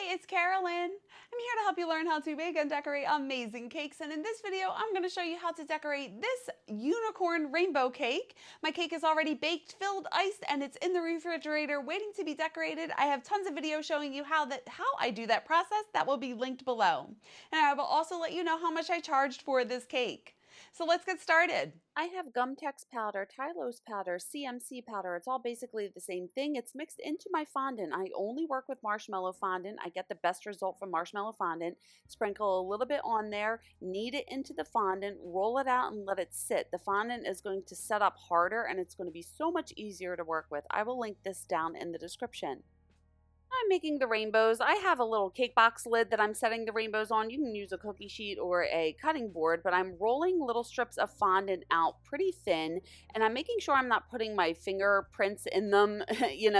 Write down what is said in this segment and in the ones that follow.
Hi, it's Carolyn. I'm here to help you learn how to bake and decorate amazing cakes. And in this video, I'm going to show you how to decorate this unicorn rainbow cake. My cake is already baked, filled, iced, and it's in the refrigerator waiting to be decorated. I have tons of videos showing you how I do that process. That will be linked below. And I will also let you know how much I charged for this cake. So let's get started. I have Gumtex powder, Tylose powder, CMC powder. It's all basically the same thing. It's mixed into my fondant. I only work with marshmallow fondant. I get the best result from marshmallow fondant. Sprinkle a little bit on there, knead it into the fondant, roll it out and let it sit. The fondant is going to set up harder and it's going to be so much easier to work with. I will link this down in the description. I'm making the rainbows. I have a little cake box lid that I'm setting the rainbows on. You can use a cookie sheet or a cutting board, but I'm rolling little strips of fondant out pretty thin, and I'm making sure I'm not putting my fingerprints in them,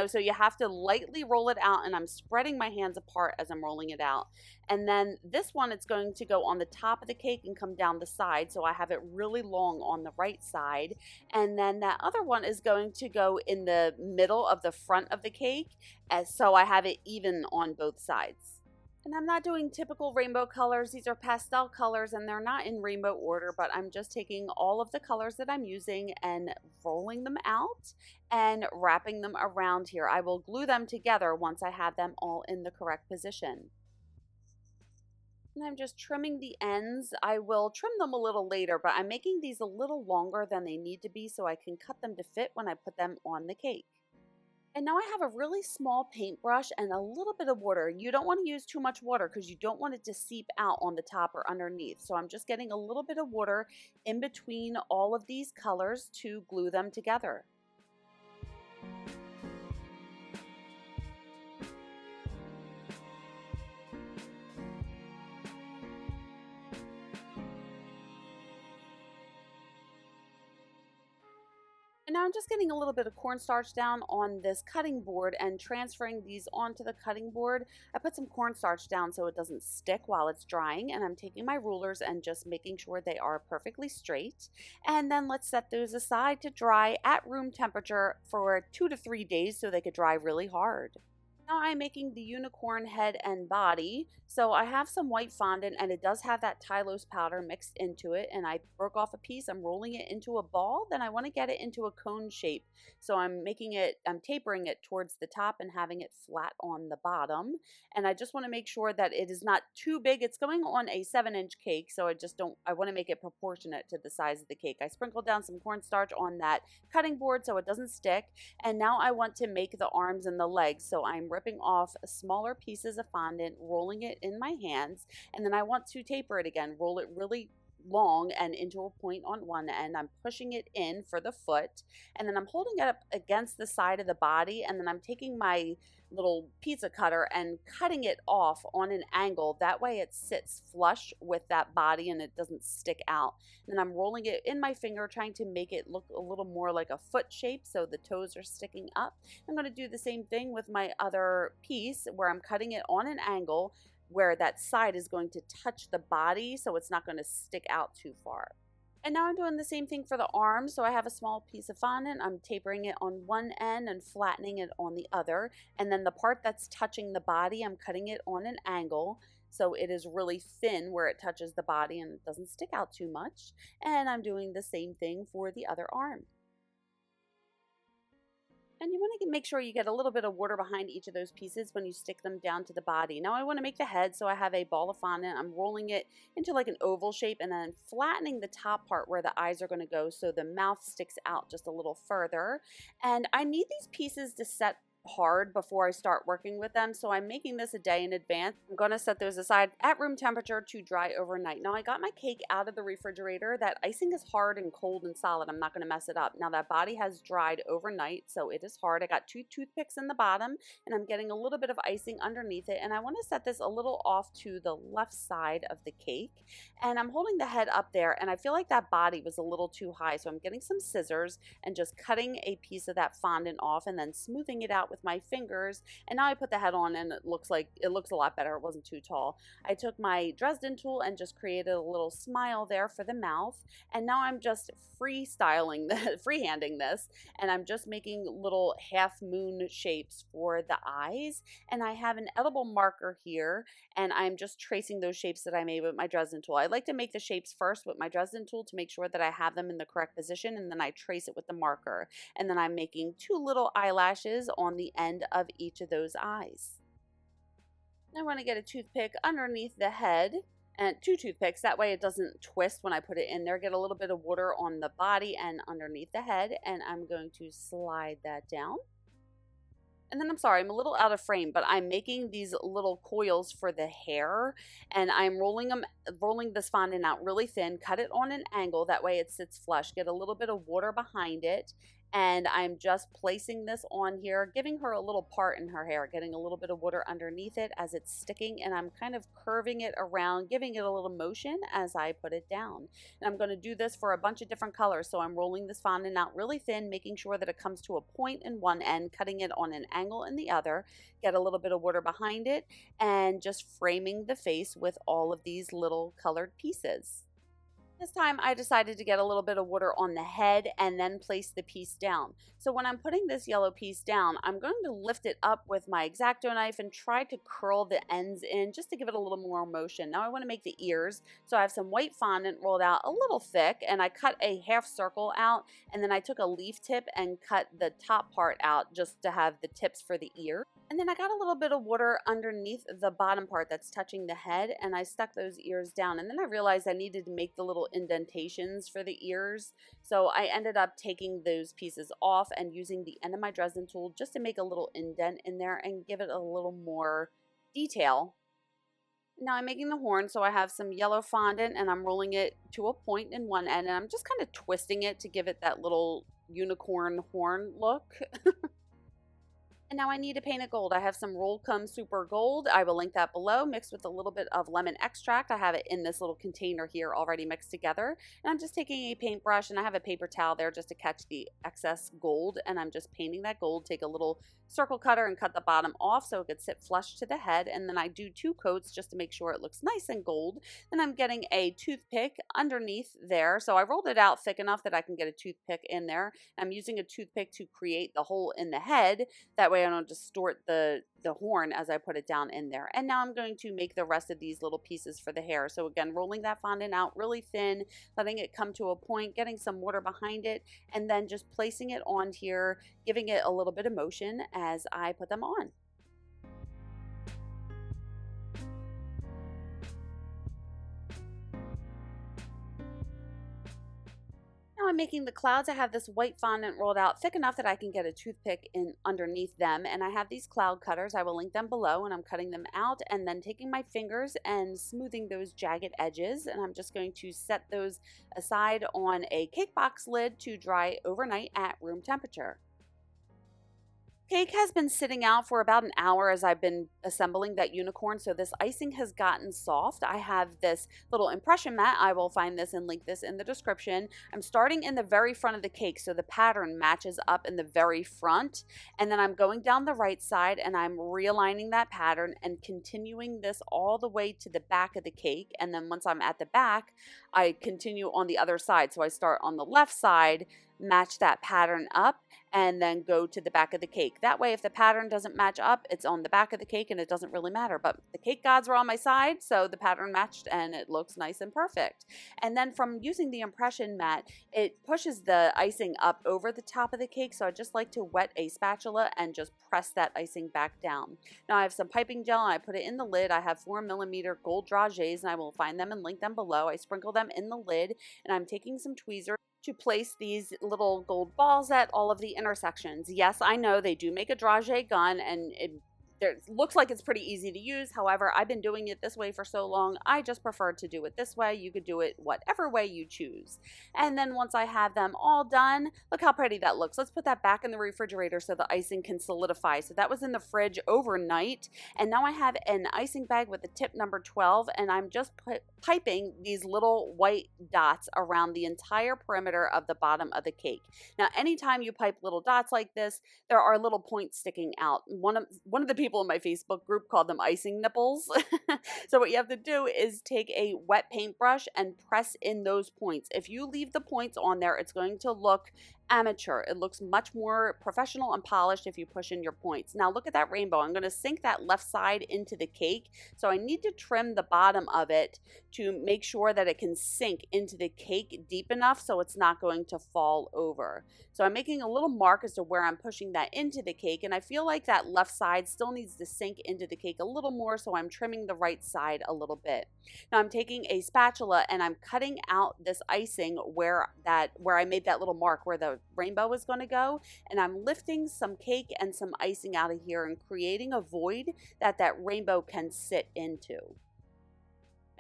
so you have to lightly roll it out, and I'm spreading my hands apart as I'm rolling it out. And then this one, it's going to go on the top of the cake and come down the side, so I have it really long on the right side. And then that other one is going to go in the middle of the front of the cake, so I have it even on both sides. And I'm not doing typical rainbow colors. These are pastel colors and they're not in rainbow order, but I'm just taking all of the colors that I'm using and rolling them out and wrapping them around here. I will glue them together once I have them all in the correct position. And I'm just trimming the ends. I will trim them a little later, but I'm making these a little longer than they need to be so I can cut them to fit when I put them on the cake. And now I have a really small paintbrush and a little bit of water. You don't want to use too much water because you don't want it to seep out on the top or underneath. So I'm just getting a little bit of water in between all of these colors to glue them together. And now I'm just getting a little bit of cornstarch down on this cutting board and transferring these onto the cutting board. I put some cornstarch down so it doesn't stick while it's drying, and I'm taking my rulers and just making sure they are perfectly straight. And then let's set those aside to dry at room temperature for 2 to 3 days so they could dry really hard. Now I'm making the unicorn head and body. So I have some white fondant and it does have that Tylose powder mixed into it, and I broke off a piece. I'm rolling it into a ball. Then I want to get it into a cone shape. So I'm tapering it towards the top and having it flat on the bottom. And I just want to make sure that it is not too big. It's going on a 7-inch cake, so I want to make it proportionate to the size of the cake. I sprinkled down some cornstarch on that cutting board so it doesn't stick. And now I want to make the arms and the legs. So I'm ripping off smaller pieces of fondant, rolling it in my hands, and then I want to taper it again, roll it really long and into a point on one end. I'm pushing it in for the foot, and then I'm holding it up against the side of the body, and then I'm taking my little pizza cutter and cutting it off on an angle. That way it sits flush with that body and it doesn't stick out. And then I'm rolling it in my finger, trying to make it look a little more like a foot shape so the toes are sticking up. I'm going to do the same thing with my other piece where I'm cutting it on an angle where that side is going to touch the body so it's not going to stick out too far. And now I'm doing the same thing for the arms. So I have a small piece of fondant. I'm tapering it on one end and flattening it on the other. And then the part that's touching the body, I'm cutting it on an angle so it is really thin where it touches the body and it doesn't stick out too much. And I'm doing the same thing for the other arm. And you want to make sure you get a little bit of water behind each of those pieces when you stick them down to the body. Now I want to make the head, so I have a ball of fondant. I'm rolling it into like an oval shape and then flattening the top part where the eyes are going to go so the mouth sticks out just a little further. And I need these pieces to set hard before I start working with them, so I'm making this a day in advance. I'm going to set those aside at room temperature to dry overnight. Now I got my cake out of the refrigerator. That icing is hard and cold and solid. I'm not going to mess it up. Now that body has dried overnight, so it is hard. I got 2 toothpicks in the bottom and I'm getting a little bit of icing underneath it, and I want to set this a little off to the left side of the cake, and I'm holding the head up there, and I feel like that body was a little too high, so I'm getting some scissors and just cutting a piece of that fondant off and then smoothing it out that with my fingers, and now I put the head on and it looks a lot better. It wasn't too tall. I took my Dresden tool and just created a little smile there for the mouth, and now I'm just freehanding this, and I'm just making little half moon shapes for the eyes, and I have an edible marker here, and I'm just tracing those shapes that I made with my Dresden tool. I like to make the shapes first with my Dresden tool to make sure that I have them in the correct position, and then I trace it with the marker. And then I'm making 2 little eyelashes on the end of each of those eyes. I want to get a toothpick underneath the head, and 2 toothpicks, that way it doesn't twist when I put it in there. Get a little bit of water on the body and underneath the head, and I'm going to slide that down. And then I'm sorry, I'm a little out of frame, but I'm making these little coils for the hair, and I'm rolling this fondant out really thin, cut it on an angle, that way it sits flush. Get a little bit of water behind it, and I'm just placing this on here, giving her a little part in her hair, getting a little bit of water underneath it as it's sticking, and I'm kind of curving it around, giving it a little motion as I put it down. And I'm going to do this for a bunch of different colors, so I'm rolling this fondant out really thin, making sure that it comes to a point in one end, cutting it on an angle in the other, get a little bit of water behind it, and just framing the face with all of these little colored pieces. This time I decided to get a little bit of water on the head and then place the piece down. So when I'm putting this yellow piece down, I'm going to lift it up with my X-Acto knife and try to curl the ends in just to give it a little more motion. Now I want to make the ears, so I have some white fondant rolled out a little thick, and I cut a half circle out, and then I took a leaf tip and cut the top part out just to have the tips for the ear. And then I got a little bit of water underneath the bottom part that's touching the head, and I stuck those ears down. And then I realized I needed to make the little indentations for the ears, so I ended up taking those pieces off and using the end of my Dresden tool just to make a little indent in there and give it a little more detail. Now I'm making the horn, so I have some yellow fondant and I'm rolling it to a point in one end, and I'm just kind of twisting it to give it that little unicorn horn look. And now I need to paint it gold. I have some Rollcom Super Gold. I will link that below, mixed with a little bit of lemon extract. I have it in this little container here already mixed together. And I'm just taking a paintbrush, and I have a paper towel there just to catch the excess gold. And I'm just painting that gold. Take a little circle cutter and cut the bottom off so it could sit flush to the head. And then I do 2 coats just to make sure it looks nice and gold. Then I'm getting a toothpick underneath there. So I rolled it out thick enough that I can get a toothpick in there. I'm using a toothpick to create the hole in the head. That way I don't distort the horn as I put it down in there. And now I'm going to make the rest of these little pieces for the hair. So again, rolling that fondant out really thin, letting it come to a point, getting some water behind it, and then just placing it on here, giving it a little bit of motion as I put them on. Now I'm making the clouds. I have this white fondant rolled out thick enough that I can get a toothpick in underneath them, and I have these cloud cutters. I will link them below, and I'm cutting them out and then taking my fingers and smoothing those jagged edges, and I'm just going to set those aside on a cake box lid to dry overnight at room temperature. Cake has been sitting out for about an hour as I've been assembling that unicorn, so this icing has gotten soft. I have this little impression mat. I will find this and link this in the description. I'm starting in the very front of the cake, so the pattern matches up in the very front, and then I'm going down the right side and I'm realigning that pattern and continuing this all the way to the back of the cake, and then once I'm at the back, I continue on the other side. So I start on the left side, match that pattern up, and then go to the back of the cake. That way, if the pattern doesn't match up, it's on the back of the cake and it doesn't really matter. But the cake gods were on my side, so the pattern matched and it looks nice and perfect. And then from using the impression mat, it pushes the icing up over the top of the cake, so I just like to wet a spatula and just press that icing back down. Now I have some piping gel and I put it in the lid. I have 4mm gold dragées, and I will find them and link them below. I sprinkle them in the lid, and I'm taking some tweezers to place these little gold balls at all of the intersections. Yes, I know they do make a dragée gun, and it It looks like it's pretty easy to use. However, I've been doing it this way for so long, I just prefer to do it this way. You could do it whatever way you choose. And then once I have them all done, look how pretty that looks. Let's put that back in the refrigerator so the icing can solidify. So that was in the fridge overnight. And now I have an icing bag with the tip number 12, and I'm just piping these little white dots around the entire perimeter of the bottom of the cake. Now, anytime you pipe little dots like this, there are little points sticking out. One of the people in my Facebook group called them icing nipples. So what you have to do is take a wet paintbrush and press in those points. If you leave the points on there, it's going to look amateur. It looks much more professional and polished if you push in your points. Now look at that rainbow. I'm going to sink that left side into the cake. So I need to trim the bottom of it to make sure that it can sink into the cake deep enough so it's not going to fall over. So I'm making a little mark as to where I'm pushing that into the cake, and I feel like that left side still needs to sink into the cake a little more, so I'm trimming the right side a little bit. Now I'm taking a spatula and I'm cutting out this icing where I made that little mark where the rainbow is going to go, and I'm lifting some cake and some icing out of here and creating a void that rainbow can sit into.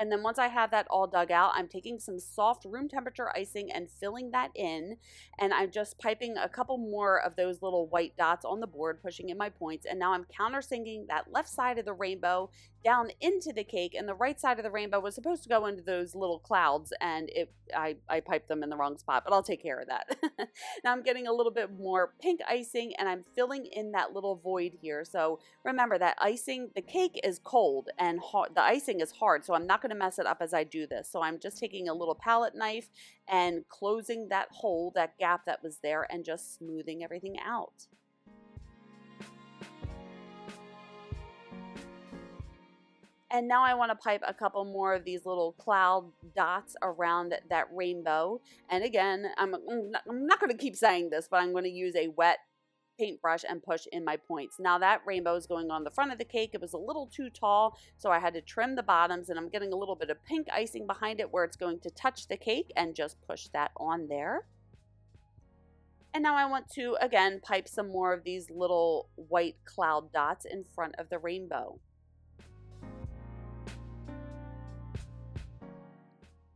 And then once I have that all dug out, I'm taking some soft room temperature icing and filling that in. And I'm just piping a couple more of those little white dots on the board, pushing in my points. And now I'm countersinking that left side of the rainbow down into the cake. And the right side of the rainbow was supposed to go into those little clouds. And I piped them in the wrong spot, but I'll take care of that. Now I'm getting a little bit more pink icing and I'm filling in that little void here. So remember that icing, the cake is cold and the icing is hard. So I'm not going to mess it up as I do this. So I'm just taking a little palette knife and closing that hole, that gap that was there, and just smoothing everything out. And now I want to pipe a couple more of these little cloud dots around that rainbow. And again, I'm not going to keep saying this, but I'm going to use a wet paintbrush and push in my points. Now that rainbow is going on the front of the cake. It was a little too tall, so I had to trim the bottoms, and I'm getting a little bit of pink icing behind it where it's going to touch the cake, and just push that on there. And now I want to, again, pipe some more of these little white cloud dots in front of the rainbow.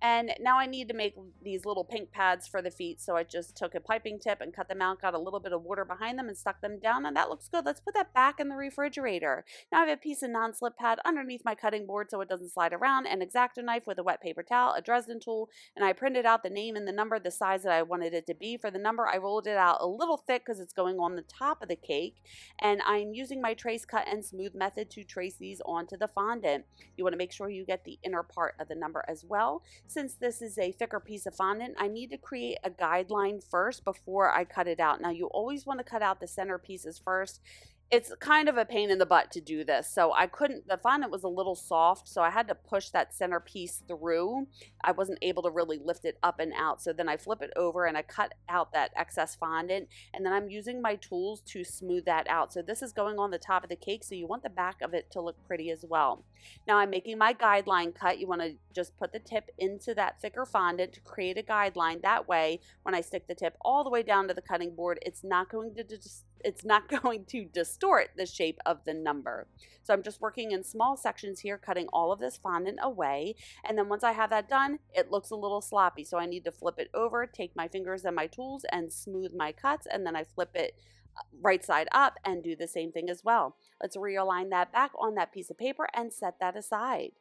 And now I need to make these little pink pads for the feet, so I just took a piping tip and cut them out, got a little bit of water behind them and stuck them down, and that looks good. Let's put that back in the refrigerator. Now I have a piece of non-slip pad underneath my cutting board so it doesn't slide around, an X-Acto knife with a wet paper towel, a Dresden tool, and I printed out the name and the number, the size that I wanted it to be. For the number, I rolled it out a little thick because it's going on the top of the cake, and I'm using my trace, cut, and smooth method to trace these onto the fondant. You want to make sure you get the inner part of the number as well. Since this is a thicker piece of fondant, I need to create a guideline first before I cut it out. Now you always want to cut out the center pieces first. It's kind of a pain in the butt to do this. So the fondant was a little soft, so I had to push that center piece through. I wasn't able to really lift it up and out. So then I flip it over and I cut out that excess fondant, and then I'm using my tools to smooth that out. So this is going on the top of the cake, so you want the back of it to look pretty as well. Now I'm making my guideline cut. You want to just put the tip into that thicker fondant to create a guideline. That way, when I stick the tip all the way down to the cutting board, it's not going to distort the shape of the number. So I'm just working in small sections here, cutting all of this fondant away. And then once I have that done, it looks a little sloppy. So I need to flip it over, take my fingers and my tools and smooth my cuts. And then I flip it right side up and do the same thing as well. Let's realign that back on that piece of paper and set that aside.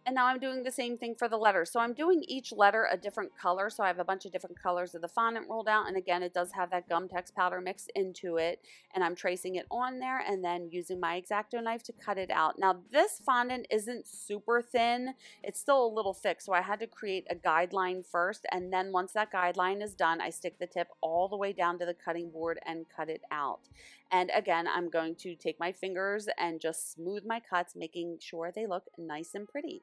And now I'm doing the same thing for the letters. So I'm doing each letter a different color. So I have a bunch of different colors of the fondant rolled out. And again, it does have that gum text powder mixed into it. And I'm tracing it on there and then using my X-Acto knife to cut it out. Now this fondant isn't super thin. It's still a little thick. So I had to create a guideline first. And then once that guideline is done, I stick the tip all the way down to the cutting board and cut it out. And again, I'm going to take my fingers and just smooth my cuts, making sure they look nice and pretty.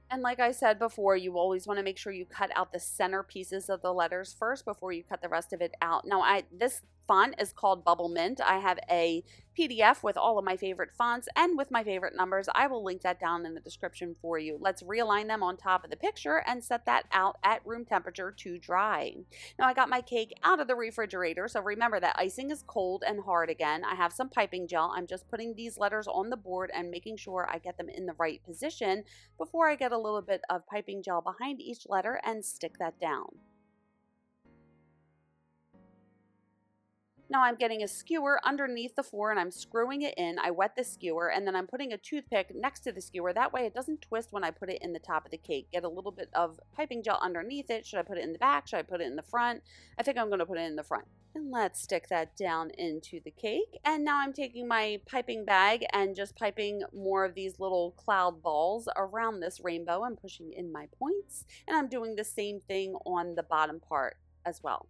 And like I said before, you always want to make sure you cut out the center pieces of the letters first before you cut the rest of it out. Now, this font is called Bubble Mint. I have a PDF with all of my favorite fonts and with my favorite numbers. I will link that down in the description for you. Let's realign them on top of the picture and set that out at room temperature to dry. Now I got my cake out of the refrigerator, so remember that icing is cold and hard again. I have some piping gel. I'm just putting these letters on the board and making sure I get them in the right position before I get a little bit of piping gel behind each letter and stick that down. Now I'm getting a skewer underneath the floor and I'm screwing it in. I wet the skewer and then I'm putting a toothpick next to the skewer. That way it doesn't twist when I put it in the top of the cake. Get a little bit of piping gel underneath it. Should I put it in the back? Should I put it in the front? I think I'm going to put it in the front. And let's stick that down into the cake. And now I'm taking my piping bag and just piping more of these little cloud balls around this rainbow and pushing in my points. And I'm doing the same thing on the bottom part as well.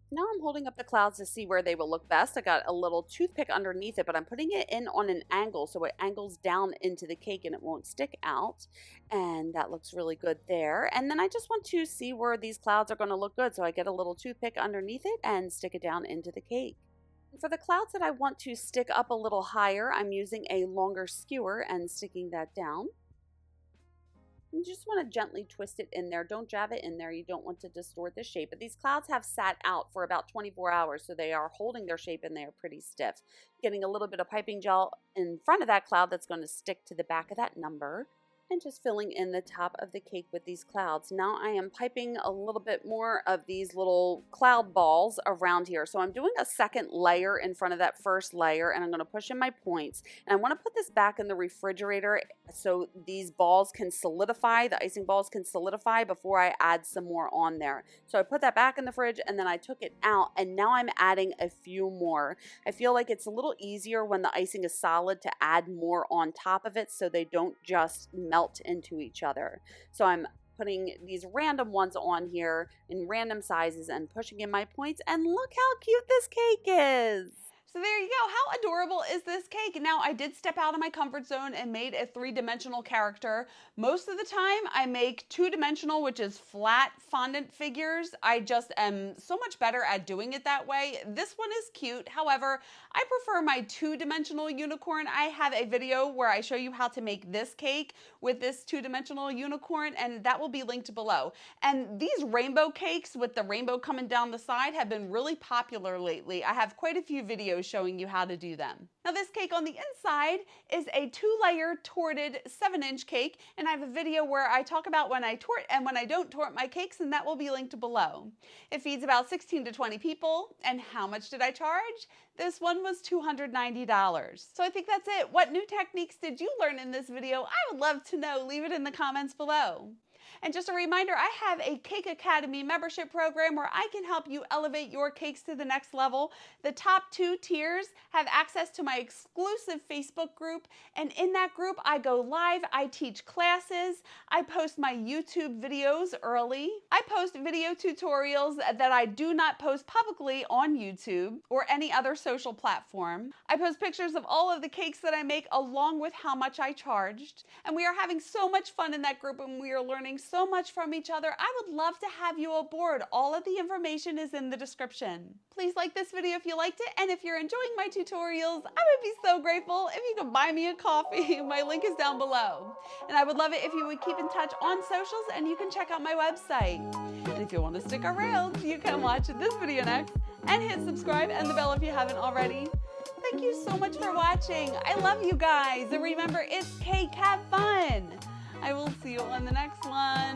Now I'm holding up the clouds to see where they will look best. I got a little toothpick underneath it, but I'm putting it in on an angle so it angles down into the cake and it won't stick out. And that looks really good there. And then I just want to see where these clouds are going to look good. So I get a little toothpick underneath it and stick it down into the cake. For the clouds that I want to stick up a little higher, I'm using a longer skewer and sticking that down. You just want to gently twist it in there. Don't jab it in there. You don't want to distort the shape. But these clouds have sat out for about 24 hours, so they are holding their shape and they are pretty stiff. Getting a little bit of piping gel in front of that cloud that's going to stick to the back of that number. And just filling in the top of the cake with these clouds. Now I am piping a little bit more of these little cloud balls around here. So I'm doing a second layer in front of that first layer and I'm going to push in my points. And I want to put this back in the refrigerator so these balls can solidify, the icing balls can solidify before I add some more on there. So I put that back in the fridge and then I took it out and now I'm adding a few more. I feel like it's a little easier when the icing is solid to add more on top of it so they don't just melt into each other. So I'm putting these random ones on here in random sizes and pushing in my points, and look how cute this cake is. So there you go. How adorable is this cake? Now, I did step out of my comfort zone and made a 3-dimensional character. Most of the time, I make 2-dimensional, which is flat fondant figures. I just am so much better at doing it that way. This one is cute. However, I prefer my 2-dimensional unicorn. I have a video where I show you how to make this cake with this 2-dimensional unicorn, and that will be linked below. And these rainbow cakes with the rainbow coming down the side have been really popular lately. I have quite a few videos showing you how to do them. Now this cake on the inside is a 2-layer torted 7-inch cake, and I have a video where I talk about when I tort and when I don't tort my cakes, and that will be linked below. It feeds about 16 to 20 people, and how much did I charge? This one was $290. So I think that's it. What new techniques did you learn in this video? I would love to know. Leave it in the comments below. And just a reminder, I have a Cake Academy membership program where I can help you elevate your cakes to the next level. The top 2 tiers have access to my exclusive Facebook group, and in that group I go live, I teach classes, I post my YouTube videos early, I post video tutorials that I do not post publicly on YouTube or any other social platform. I post pictures of all of the cakes that I make along with how much I charged, and we are having so much fun in that group and we are learning so much from each other. I would love to have you aboard. All of the information is in the description. Please like this video if you liked it, and if you're enjoying my tutorials, I would be so grateful if you could buy me a coffee. My link is down below. And I would love it if you would keep in touch on socials, and you can check out my website. And if you want to stick around, you can watch this video next and hit subscribe and the bell if you haven't already. Thank you so much for watching. I love you guys. And remember, it's cake. Have fun. I will see you on the next one.